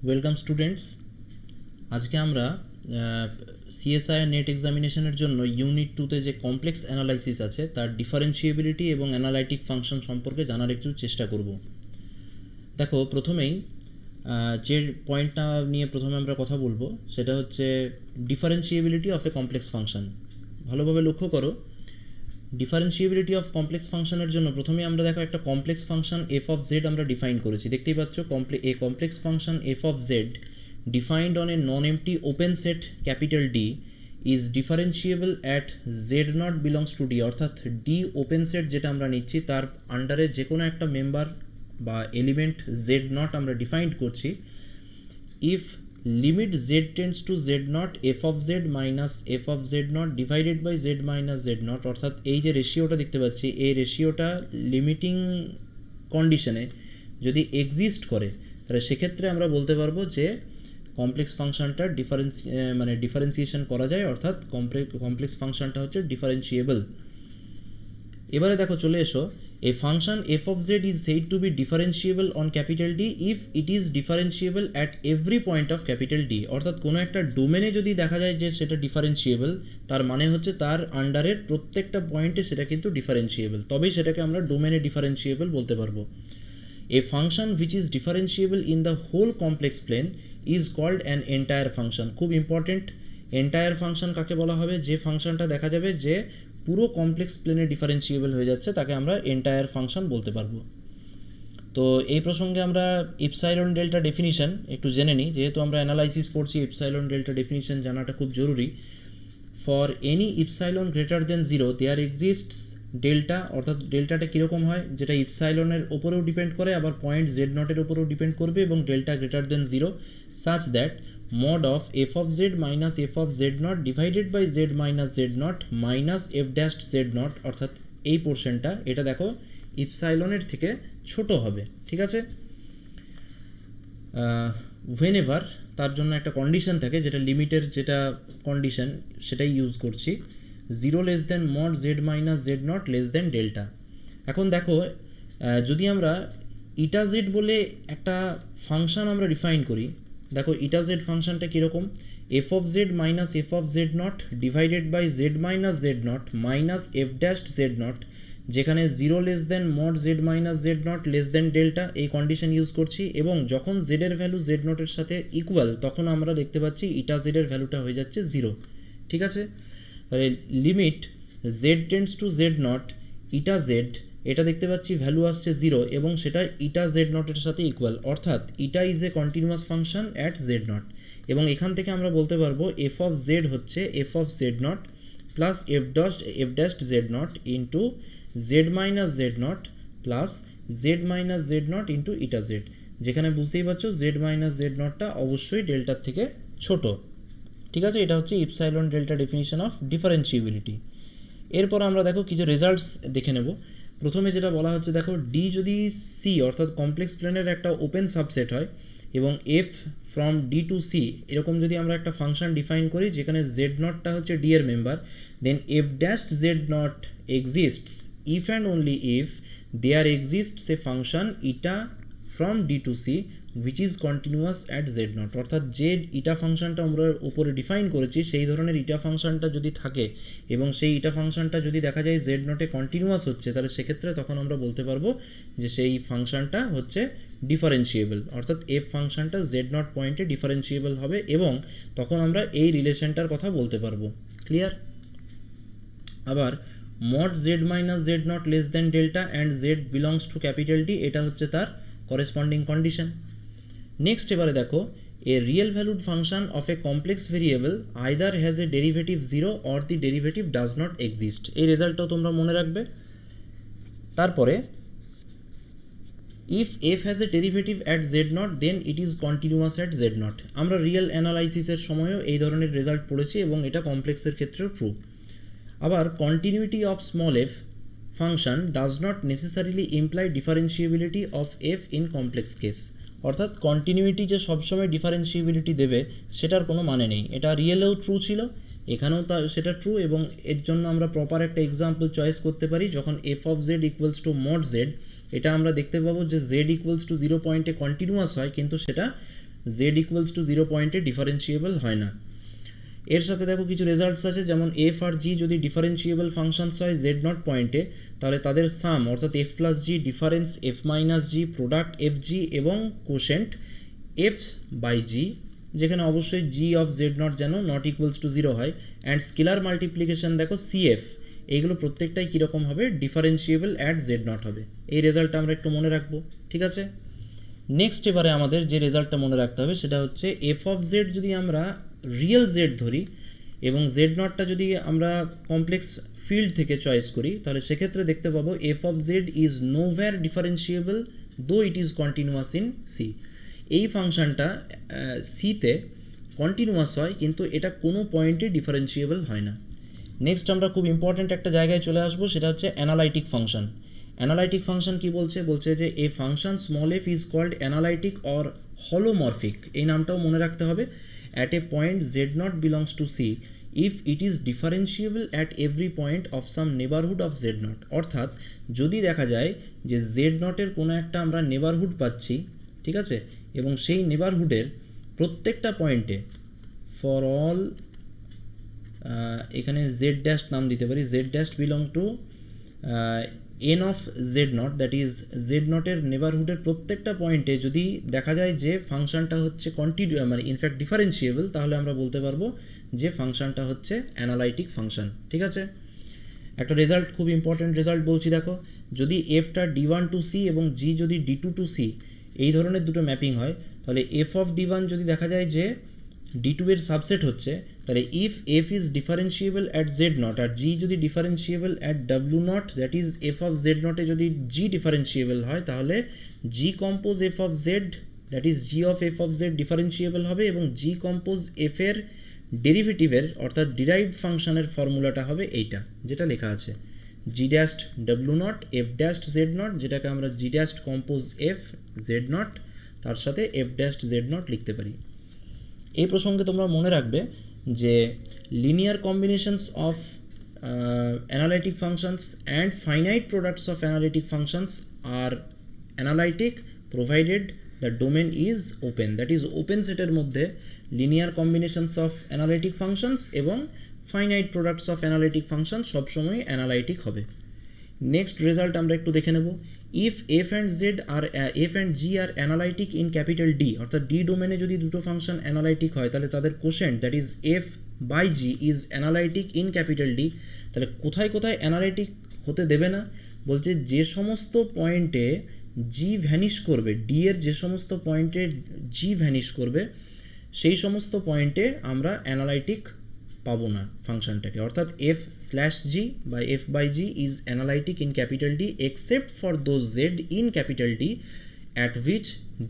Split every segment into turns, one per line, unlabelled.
Welcome students. আজকে আমরা CSI net এক্সামিনেশনের জন্য ইউনিট 2তে যে কমপ্লেক্স অ্যানালাইসিস আছে তার ডিফারেন্সিয়েবিলিটি এবং অ্যানালাইটিক ফাংশন সম্পর্কে জানার একটু চেষ্টা করব। দেখো, প্রথমেই যে পয়েন্টটা নিয়ে প্রথমে আমরা কথা বলবো সেটা হচ্ছে ডিফারেন্সিয়েবিলিটি অফ এ কমপ্লেক্স ফাংশন। ভালোভাবে লক্ষ্য করো, ডিফারেন্সিয়েবিলিটি অফ কমপ্লেক্স ফাংশনের জন্য প্রথমে আমরা দেখো একটা complex function F of Z আমরা ডিফাইন করেছি, দেখতেই পাচ্ছ। A complex function F of Z defined on a non-empty open set capital D is differentiable at z not belongs to D, অর্থাৎ D ওপেন সেট যেটা আমরা নিচ্ছি তার আন্ডারে যে কোনো একটা মেম্বার বা এলিমেন্ট z not আমরা ডিফাইন্ড করছি if limit z tends to z not f of z minus f of z not divided by z minus z not, অর্থাৎ এই যে রেশিওটা দেখতে পাচ্ছি এই রেশিওটা লিমিটিং কন্ডিশনে যদি এক্সিস্ট করে তাহলে সেক্ষেত্রে আমরা বলতে পারবো যে কমপ্লেক্স ফাংশনটা ডিফারেন্সিয়েশন করা যায়, অর্থাৎ কমপ্লেক্স ফাংশনটা হচ্ছে ডিফারেন্সিয়েবল। এবারে দেখো, চলে এসো, a function F of Z is said to be differentiable on capital D if it is differentiable at every point of capital D, অর্থাৎ কোনো একটা ডোমেনে যদি দেখা যায় যে সেটা ডিফারেন্সিয়েবল তার মানে হচ্ছে তার আন্ডারের প্রত্যেকটা পয়েন্টে সেটা কিন্তু ডিফারেন্সিয়েবল, তবেই সেটাকে আমরা ডোমেনে ডিফারেন্সিয়েবল বলতে পারবো। A function which is differentiable in the whole complex plane is called an entire function. খুব ইম্পর্টেন্ট, এন্টায়ার ফাংশন কাকে বলা হবে? যে ফাংশনটা দেখা যাবে যে পুরো কমপ্লেক্স প্লেনে ডিফারেন্সিয়েবল হয়ে যাচ্ছে তাকে আমরা এন্টায়ার ফাংশন বলতে পারবো। তো এই প্রসঙ্গে আমরা ইপসাইলন ডেল্টা ডেফিনিশন একটু জেনে নিই, যেহেতু আমরা অ্যানালাইসিস পড়ছি ইপসাইলন ডেল্টা ডেফিনিশন জানাটা খুব জরুরি। For any epsilon greater than zero there exists delta, অর্থাৎ ডেল্টাটা কীরকম হয়, যেটা ইপসাইলনের ওপরেও ডিপেন্ড করে আবার পয়েন্ট জেড নটের ওপরেও ডিপেন্ড করবে, এবং delta greater than zero such that mod of F of Z minus F of Z not divided by Z minus Z not minus F dashed Z not, অর্থাৎ এই পোর্শনটা এটা দেখো ইপসাইলনের থেকে ছোট হবে, ঠিক আছে। হোয়েনেভার তার জন্য একটা কন্ডিশন থাকে, যেটা লিমিটের যেটা কন্ডিশন সেটাই ইউজ করছি, zero less than mod Z minus z nought less than delta. এখন দেখো, যদি আমরা ইটা জেড বলে একটা ফাংশন আমরা ডিফাইন করি, দেখো ইটা জেড ফাংশনটা কীরকম, F of Z minus F of Z not divided by Z minus Z not minus F dashed Z not, যেখানে zero less than mod Z minus z nought less than delta এই condition use করছি, এবং যখন জেডের value Z নটের সাথে equal তখন আমরা দেখতে পাচ্ছি ইটা জেডের ভ্যালুটা হয়ে যাচ্ছে জিরো, ঠিক আছে। Limit Z tends to z nought eta Z, এটা দেখতে পাচ্ছি ভ্যালু আসছে জিরো এবং সেটা ইটা জেড নটের সাথে ইকুয়াল, অর্থাৎ ইটা is a continuous function at z nought, এবং এখান থেকে আমরা বলতে পারবো এফ অফ জেড হচ্ছে F of Z not plus F dashed Z not into z minus z nought plus Z minus z nought into eta Z, যেখানে বুঝতেই পারছো জেড মাইনাস জেড নটটা অবশ্যই ডেল্টার থেকে ছোট, ঠিক আছে। এটা হচ্ছে ইপসাইলন ডেল্টা ডেফিনিশন অফ ডিফারেন্সিয়েবিলিটি। এরপর আমরা দেখো কিছু রেজাল্টস দেখে নেব। প্রথমে যেটা বলা হচ্ছে, দেখো ডি যদি সি অর্থাৎ কমপ্লেক্স প্লেনের একটা ওপেন সাবসেট হয় এবং F from D to C এরকম যদি আমরা একটা ফাংশন ডিফাইন করি যেখানে জেড নটটা হচ্ছে ডি এর member, then F dashed Z not exists if and only if there exists a function eta from D to C which is continuous at z naught, অর্থাৎ যে ইটা ফাংশনটা আমরা উপরে ডিফাইন করেছি সেই ধরনের ইটা ফাংশনটা যদি থাকে এবং সেই ইটা ফাংশনটা যদি দেখা যায় z নটে কন্টিনিউয়াস হচ্ছে, তাহলে সেক্ষেত্রে তখন আমরা বলতে পারবো যে সেই ফাংশনটা হচ্ছে ডিফারেন্সিয়েবল, অর্থাৎ এফ ফাংশনটা z নট পয়েন্টে ডিফারেন্সিয়েবল হবে এবং তখন আমরা এই রিলেশনটার কথা বলতে পারবো। ক্লিয়ার? আবার mod Z minus z nought less than delta and z belongs to capital D, এটা হচ্ছে তার করেসপন্ডিং কন্ডিশন। নেক্সট এবারে দেখো, a real valued function of a complex variable either has a derivative zero or the derivative does not exist, এই রেজাল্টটাও তোমরা মনে রাখবে। তারপরে if f has a derivative at Z nought then it is continuous at Z nought, আমরা real অ্যানালাইসিসের সময়ও এই ধরনের রেজাল্ট পড়েছি এবং এটা কমপ্লেক্সের ক্ষেত্রেও ট্রু। আবার continuity of small F function does not necessarily imply ডিফারেন্সিয়েবিলিটি of F in complex case, অর্থাৎ কন্টিনিউটি যে সবসময় ডিফারেন্সিয়েবিলিটি দেবে সেটার কোনো মানে নেই, এটা রিয়েলেও ট্রু ছিল এখানেও সেটা ট্রু, এবং এর জন্য আমরা প্রপার একটা এক্সাম্পল চয়েস করতে পারি। যখন F of Z equals two mod Z, এটা আমরা দেখতে পাবো যে জেড ইকুয়ালস টু জিরো পয়েন্টে কন্টিনিউয়াস হয় কিন্তু সেটা জেড ইকুয়ালস টু 0 পয়েন্টে ডিফারেন্সিয়েবল হয় না। এর সাথে দেখো কিছু রেজাল্টস আছে, যেমন এফ আর জি যদি ডিফারেন্সিয়েবল ফাংশনস হয় জেড নট পয়েন্টে, তাহলে তাদের সাম অর্থাৎ এফ প্লাস জি, ডিফারেন্স এফ মাইনাস জি, প্রোডাক্ট এফ জি এবং কোশেন্ট এফ বাই জি, যেখানে অবশ্যই জি অফ জেড নট যেন নট ইকুয়ালস টু 0 হয়, অ্যান্ড স্কেলার মাল্টিপ্লিকেশন দেখো সিএফ, এইগুলো প্রত্যেকটাই কীরকম হবে, ডিফারেন্সিয়েবল অ্যাট জেড নট হবে। এই রেজাল্টটা আমরা একটু মনে রাখবো, ঠিক আছে। নেক্সট এবারে আমাদের যে রেজাল্টটা মনে রাখতে হবে সেটা হচ্ছে এফ অফ জেড যদি আমরা রিয়েল জেড ধরি এবং জেড নটটা যদি আমরা কমপ্লেক্স ফিল্ড থেকে চয়েস করি, তাহলে সেক্ষেত্রে দেখতে পাবো F of Z is nowhere differentiable though it is continuous in C. এই ফাংশনটা সিতে কন্টিনিউয়াস হয় কিন্তু এটা কোনো পয়েন্টে ডিফারেন্সিয়েবল হয় না। নেক্সট আমরা খুব ইম্পর্ট্যান্ট একটা জায়গায় চলে আসবো, সেটা হচ্ছে অ্যানালাইটিক ফাংশন। অ্যানালাইটিক ফাংশন কি বলছে, বলছে যে a function small F is called analytic or holomorphic, এই নামটাও মনে রাখতে হবে, at a point Z not belongs to C if it is differentiable at every point of some neighbourhood of Z not. অর্থাৎ যদি দেখা যায় যে জেড নটের কোনো একটা আমরা নেবারহুড পাচ্ছি, ঠিক আছে, এবং সেই নেবারহুডের প্রত্যেকটা পয়েন্টে ফর অল, এখানে জেড ড্যাশ নাম দিতে পারি, Z dash belong to N of Z not, that is Z নটের নেবারহুডের প্রত্যেকটা পয়েন্টে যদি দেখা যায় যে ফাংশনটা হচ্ছে মানে ইনফ্যাক্ট ডিফারেন্সিয়েবল, তাহলে আমরা বলতে পারবো যে ফাংশনটা হচ্ছে অ্যানালাইটিক ফাংশন, ঠিক আছে। একটা রেজাল্ট, খুব ইম্পর্ট্যান্ট রেজাল্ট বলছি দেখো, যদি এফটা ডি1 টু সি এবং জি যদি ডি2 টু সি এই ধরনের দুটো ম্যাপিং হয়, তাহলে এফ অফ ডি1 যদি দেখা যায় যে ডি2 এর সাবসেট হচ্ছে, তাহলে if F is differentiable at Z not আর জি যদি differentiable at W not, that is F of Z নটে যদি জি ডিফারেন্সিয়েবল হয়, তাহলে G compose F of Z, that is G of F of Z differentiable হবে, এবং জি compose F এর ডেরিভেটিভের অর্থাৎ ডিরাইভড ফাংশনের ফর্মুলাটা হবে এইটা যেটা লেখা আছে, G dashed W not F dashed Z not, যেটাকে আমরা G dashed compose F Z not তার সাথে এফ ড্যাস্ট জেড নট লিখতে পারি। এই প্রসঙ্গে তোমরা মনে রাখবে যে linear combinations of analytic functions and finite products of analytic functions are analytic provided the domain is open, that is open সেটের মধ্যে linear combinations of analytic functions এবং finite products of analytic function সবসময় analytic হবে। Next result আমরা একটু দেখে নেব, if F and Z are F and G are analytic in capital D, অর্থাৎ ডি ডোমেনে যদি দুটো ফাংশন অ্যানালাইটিক হয়, তাহলে তাদের quotient that is f by g is analytic in capital D. তাহলে কোথায় কোথায় অ্যানালাইটিক হতে দেবে না, বলছে যে সমস্ত পয়েন্টে জি ভ্যানিশ করবে, ডি এর যে সমস্ত পয়েন্টে জি ভ্যানিশ করবে সেই সমস্ত পয়েন্টে আমরা অ্যানালাইটিক পাবো না ফাংশনটাকে, অর্থাৎ এফ স্ল্যাশ জি বা f by g is analytic in capital D except for those z in capital D at which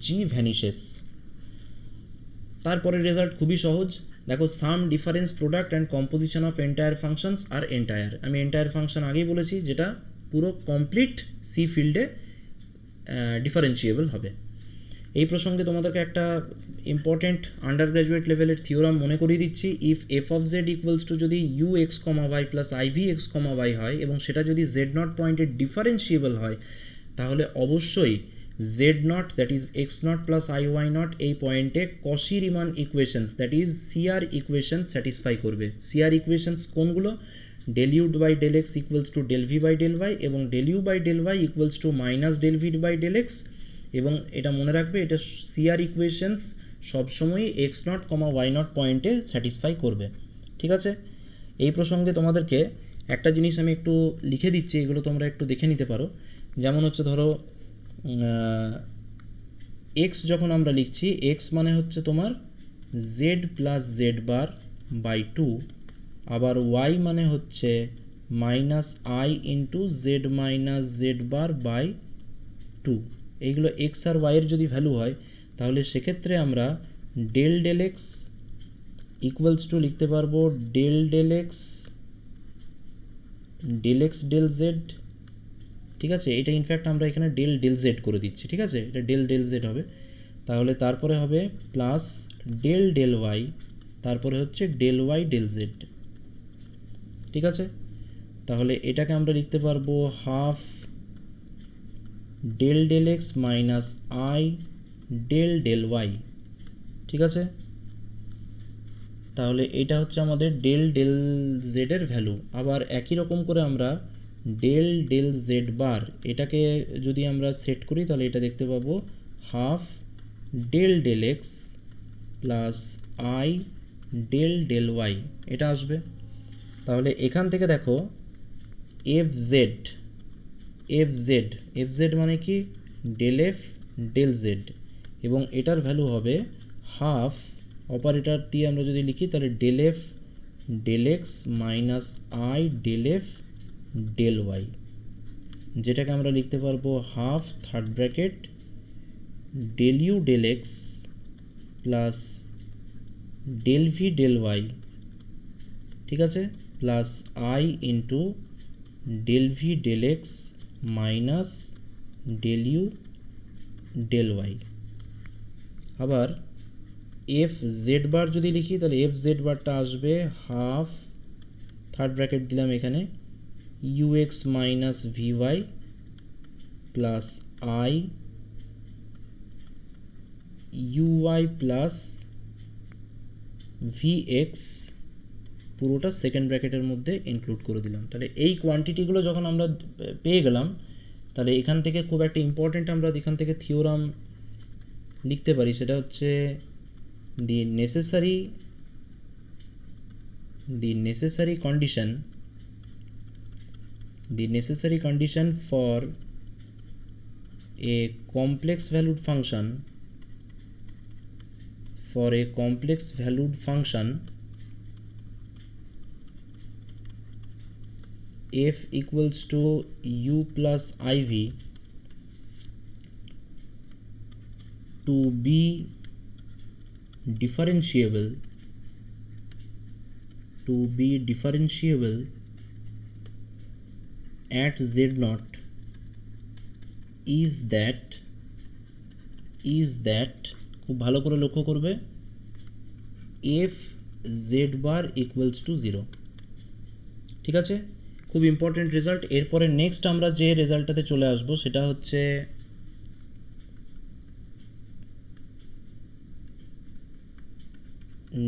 g vanishes. তারপরের রেজাল্ট খুবই সহজ, দেখো sum difference product and composition of entire functions আর entire, আমি entire function আগেই বলেছি যেটা পুরো কমপ্লিট সি ফিল্ডে ডিফারেন্সিয়েবল হবে। এই প্রসঙ্গে তোমাদেরকে একটা ইম্পর্টেন্ট আন্ডার গ্র্যাজুয়েট লেভেলের থিওরাম মনে করিয়ে দিচ্ছি, if F of Z equals to যদি U X comma Y plus i V X comma Y হয় এবং সেটা যদি জেড নট পয়েন্টে ডিফারেন্সিয়েবল হয়, তাহলে অবশ্যই z not that is x naught plus i y naught এই পয়েন্টে Cauchy Riemann equations that is CR equation satisfy করবে। সিআর ইকুয়েশনস কোনগুলো, del u by del x equals to del v by del y এবং del u by del y equals to minus del v by del x, এবং এটা মনে রাখবে এটা CR equations সবসময়ই x naught comma y naught পয়েন্টে satisfy করবে, ঠিক আছে। এই প্রসঙ্গে তোমাদেরকে একটা জিনিস আমি একটু লিখে দিচ্ছি, এগুলো তোমরা একটু দেখে নিতে পারো, যেমন হচ্ছে ধরো এক্স যখন আমরা লিখছি, এক্স মানে হচ্ছে তোমার z plus z bar by two, আবার ওয়াই মানে হচ্ছে minus i into z minus z bar by two. এইগুলো এক্স আর ওয়াইয়ের যদি ভ্যালু হয়, তাহলে সেক্ষেত্রে আমরা del del x equals to লিখতে পারবো del del x del z, ঠিক আছে। এটা ইনফ্যাক্ট আমরা এখানে ডেল ডেল জেড করে দিচ্ছি, ঠিক আছে, এটা ডেল ডেল জেড হবে। তাহলে তারপরে হবে প্লাস ডেল ডেল ওয়াই, তারপরে হচ্ছে ডেল ওয়াই ডেল জেড, ঠিক আছে। তাহলে এটাকে আমরা লিখতে পারবো half del del x minus i del del y, ঠিক আছে, তাহলে এটা হচ্ছে আমাদের ডেল ডেল জেড এর ভ্যালু। আবার একই রকম করে আমরা ডেল ডেল জেড বার এটাকে যদি আমরা সেট করি তাহলে এটা দেখতে পাবো half del del x plus i del del y এটা আসবে। তাহলে এখান থেকে দেখো f z f z f z মানে কি ডেল এফ ডেল জেড, এবং এটার ভ্যালু হবে হাফ অপারেটর দিয়ে আমরা যদি লিখি তাহলে del f del x minus i del f del y, যেটাকে আমরা লিখতে পারবো half third bracket del u del x plus del v del y, ঠিক আছে, plus i into del v del x minus del u del y. আবার f z bar যদি লিখি তাহলে এফ জেড বারটা আসবে হাফ থার্ড ব্র্যাকেট দিলাম এখানে u x minus v y plus i u y plus v x, পুরোটা second ব্র্যাকেটের মধ্যে ইনক্লুড করে দিলাম। তাহলে এই কোয়ান্টিটিগুলো যখন আমরা পেয়ে গেলাম তাহলে এখান থেকে খুব একটা ইম্পর্টেন্ট আমরা এখান থেকে থিওরাম লিখতে পারি, সেটা হচ্ছে the necessary condition for a complex valued function f equals to u plus iv to be differentiable at z naught is that খুব ভালো করে লক্ষ্য করবে f z bar equals to 0, ঠিক আছে, খুব ইম্পর্টেন্ট রেজাল্ট। এরপরে নেক্সট আমরা যে রেজাল্টটাতে চলে আসবো সেটা হচ্ছে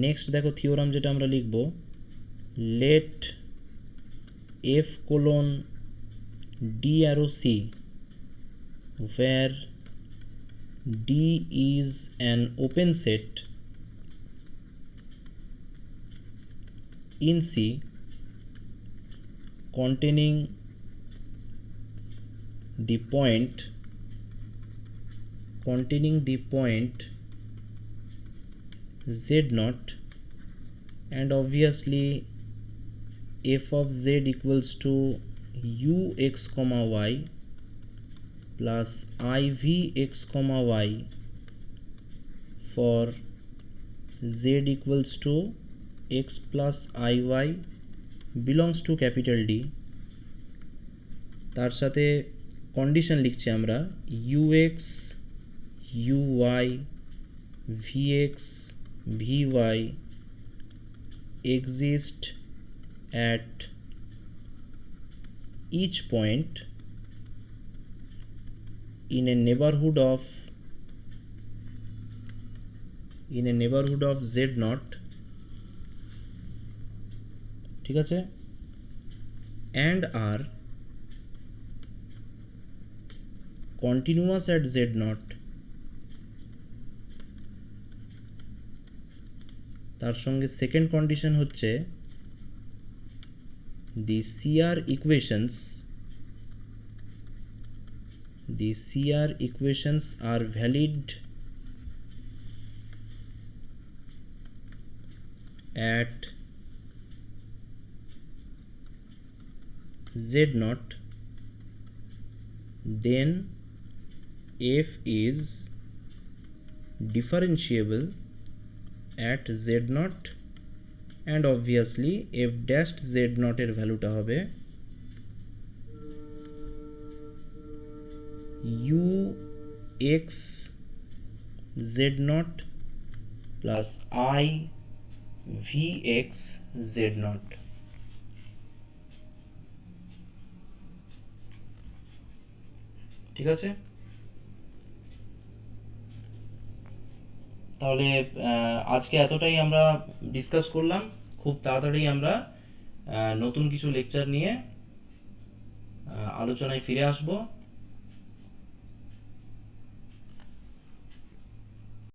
নেক্সট দেখো থিওরাম যেটা আমরা লিখব, let f colon D arrow C where D is an open set in C containing the point z naught, and obviously f of z equals to ux comma y plus iv x comma y for z equals to x plus iy belongs to capital D। তার সাথে condition লিখছি আমরা ux uy vx vy exist at each point in a neighborhood of z naught, ঠিক আছে, and are continuous at z naught। তার সঙ্গে second condition হচ্ছে the CR equations are valid at z naught, then f is differentiable at z naught, and obviously f dash z naught এর ভ্যালুটা হবে u x z naught plus I v x z naught, ঠিক আছে। তাহলে আজকে এতটাই আমরা discuss করলাম। খুব তাড়াতাড়ি আমরা নতুন কিছু লেকচার নিয়ে আলোচনায় ফিরে আসব।